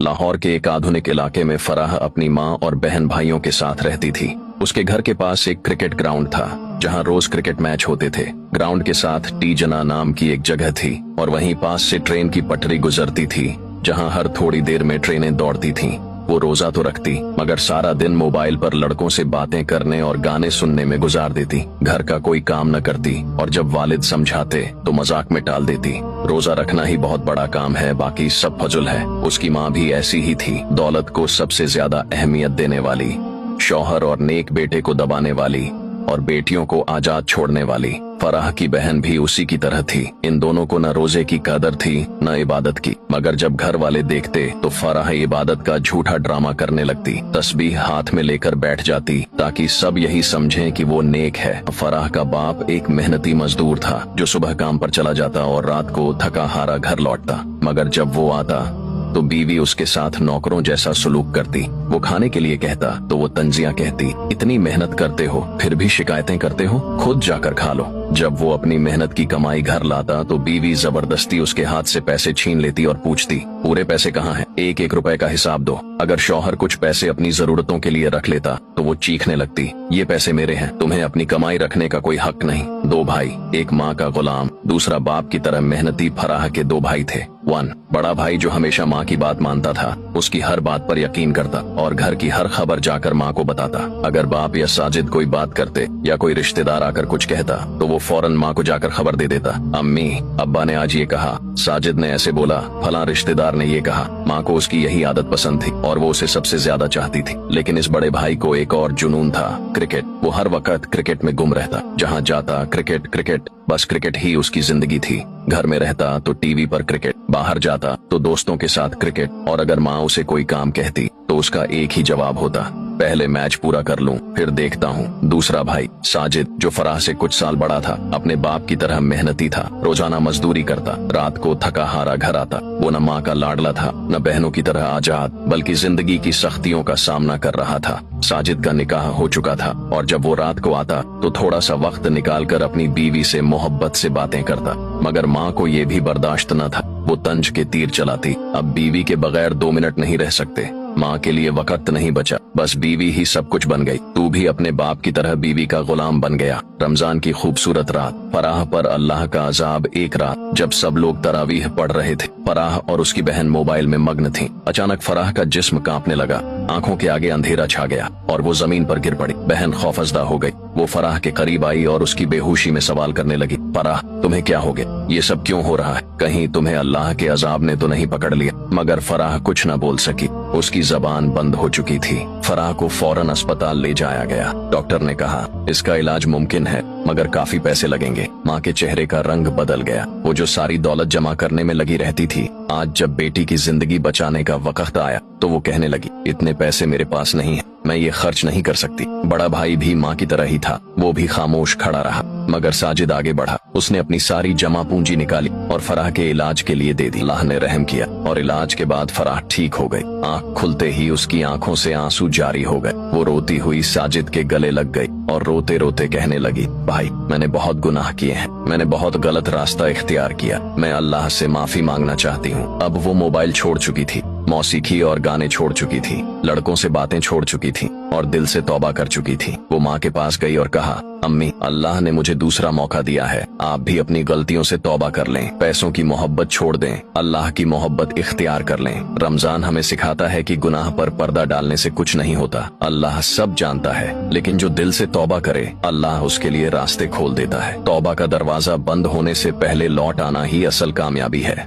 लाहौर के एक आधुनिक इलाके में फराह अपनी माँ और बहन भाइयों के साथ रहती थी। उसके घर के पास एक क्रिकेट ग्राउंड था जहाँ रोज क्रिकेट मैच होते थे। ग्राउंड के साथ टी जना नाम की एक जगह थी और वहीं पास से ट्रेन की पटरी गुजरती थी जहाँ हर थोड़ी देर में ट्रेनें दौड़ती थीं। वो रोजा तो रखती मगर सारा दिन मोबाइल पर लड़कों से बातें करने और गाने सुनने में गुजार देती। घर का कोई काम न करती और जब वालिद समझाते तो मजाक में टाल देती। रोजा रखना ही बहुत बड़ा काम है, बाकी सब फजुल है। उसकी माँ भी ऐसी ही थी, दौलत को सबसे ज्यादा अहमियत देने वाली, शौहर और नेक बेटे को दबाने वाली और बेटियों को आजाद छोड़ने वाली। फराह की बहन भी उसी की तरह थी। इन दोनों को न रोजे की कदर थी न इबादत की, मगर जब घर वाले देखते तो फराह इबादत का झूठा ड्रामा करने लगती। तस्बीह हाथ में लेकर बैठ जाती ताकि सब यही समझें कि वो नेक है। फराह का बाप एक मेहनती मजदूर था जो सुबह काम पर चला जाता और रात को थका हारा घर लौटता, मगर जब वो आता तो बीवी उसके साथ नौकरों जैसा सलूक करती। वो खाने के लिए कहता तो वो तंजियां कहती, इतनी मेहनत करते हो फिर भी शिकायतें करते हो, खुद जाकर खा लो। जब वो अपनी मेहनत की कमाई घर लाता तो बीवी जबरदस्ती उसके हाथ से पैसे छीन लेती और पूछती, पूरे पैसे कहाँ हैं? एक एक रुपए का हिसाब दो। अगर शौहर कुछ पैसे अपनी जरूरतों के लिए रख लेता तो वो चीखने लगती, ये पैसे मेरे हैं, तुम्हें अपनी कमाई रखने का कोई हक नहीं। दो भाई, एक माँ का गुलाम, दूसरा बाप की तरह मेहनती फराह के दो भाई थे। बड़ा भाई जो हमेशा माँ की बात मानता था, उसकी हर बात पर यकीन करता और घर की हर खबर जाकर माँ को बताता। अगर बाप या साजिद कोई बात करते या कोई रिश्तेदार आकर कुछ कहता तो वो फौरन माँ को जाकर खबर दे देता, अम्मी अब्बा ने आज ये कहा, साजिद ने ऐसे बोला, फलां रिश्तेदार ने ये कहा। माँ को उसकी यही आदत पसंद थी और वो उसे सबसे ज्यादा चाहती थी। लेकिन इस बड़े भाई को एक और जुनून था, क्रिकेट। वो हर वक्त क्रिकेट में गुम रहता, जहाँ जाता क्रिकेट क्रिकेट, बस क्रिकेट ही उसकी जिंदगी थी। घर में रहता तो टीवी पर क्रिकेट, बाहर जाता तो दोस्तों के साथ क्रिकेट, और अगर माँ उसे कोई काम कहती तो उसका एक ही जवाब होता, पहले मैच पूरा कर लूं फिर देखता हूं। दूसरा भाई साजिद जो फराह से कुछ साल बड़ा था, अपने बाप की तरह मेहनती था, रोजाना मजदूरी करता, रात को थका हारा घर आता। वो न माँ का लाडला था न बहनों की तरह आजाद, बल्कि जिंदगी की सख्तियों का सामना कर रहा था। साजिद का निकाह हो चुका था और जब वो रात को आता तो थोड़ा सा वक्त निकालकर अपनी बीवी से मोहब्बत से बातें करता, मगर माँ को ये भी बर्दाश्त न था। वो तंज के तीर चलाती, अब बीवी के बगैर 2 मिनट नहीं रह सकते। माँ के लिए वक्त नहीं बचा, बस बीवी ही सब कुछ बन गई। तू भी अपने बाप की तरह बीवी का गुलाम बन गया। रमजान की खूबसूरत रात, फराह पर अल्लाह का अजाब। एक रात जब सब लोग तरावीह पढ़ रहे थे, फराह और उसकी बहन मोबाइल में मग्न थीं। अचानक फराह का जिस्म कांपने लगा, आंखों के आगे अंधेरा छा गया और वो जमीन पर गिर पड़ी। बहन खौफजदा हो गई। वो फराह के करीब आई और उसकी बेहोशी में सवाल करने लगी, फराह तुम्हें क्या हो गया? ये सब क्यों हो रहा है? कहीं तुम्हें अल्लाह के अजाब ने तो नहीं पकड़ लिया? मगर फराह कुछ न बोल सकी, उसकी जबान बंद हो चुकी थी। फराह को फौरन अस्पताल ले जाया गया। डॉक्टर ने कहा इसका इलाज मुमकिन है मगर काफी पैसे लगेंगे। माँ के चेहरे का रंग बदल गया। वो जो सारी दौलत जमा करने में लगी रहती थी, आज जब बेटी की जिंदगी बचाने का वक्त आया तो वो कहने लगी, इतने पैसे मेरे पास नहीं है, मैं ये खर्च नहीं कर सकती। बड़ा भाई भी माँ की तरह ही था, वो भी खामोश खड़ा रहा। मगर साजिद आगे बढ़ा। उसने अपनी सारी जमा पूंजी निकाली और फराह के इलाज के लिए दे दी। अल्लाह ने रहम किया और इलाज के बाद फराह ठीक हो गई। आंख खुलते ही उसकी आंखों से आंसू जारी हो गए। वो रोती हुई साजिद के गले लग गई और रोते रोते कहने लगी, भाई मैंने बहुत गुनाह किए हैं, मैंने बहुत गलत रास्ता इख्तियार किया, मैं अल्लाह से माफी मांगना चाहती हूँ। अब वो मोबाइल छोड़ चुकी थी, मौसीकी और गाने छोड़ चुकी थी, लड़कों से बातें छोड़ चुकी थी और दिल से तौबा कर चुकी थी। वो माँ के पास गई और कहा, अम्मी अल्लाह ने मुझे दूसरा मौका दिया है, आप भी अपनी गलतियों से तौबा कर लें, पैसों की मोहब्बत छोड़ दें, अल्लाह की मोहब्बत इख्तियार कर लें। रमजान हमें सिखाता है कि गुनाह पर पर्दा डालने से कुछ नहीं होता। अल्लाह सब जानता है, लेकिन जो दिल से तौबा करे अल्लाह उसके लिए रास्ते खोल देता है। तौबा का दरवाजा बंद होने से पहले लौट आना ही असल कामयाबी है।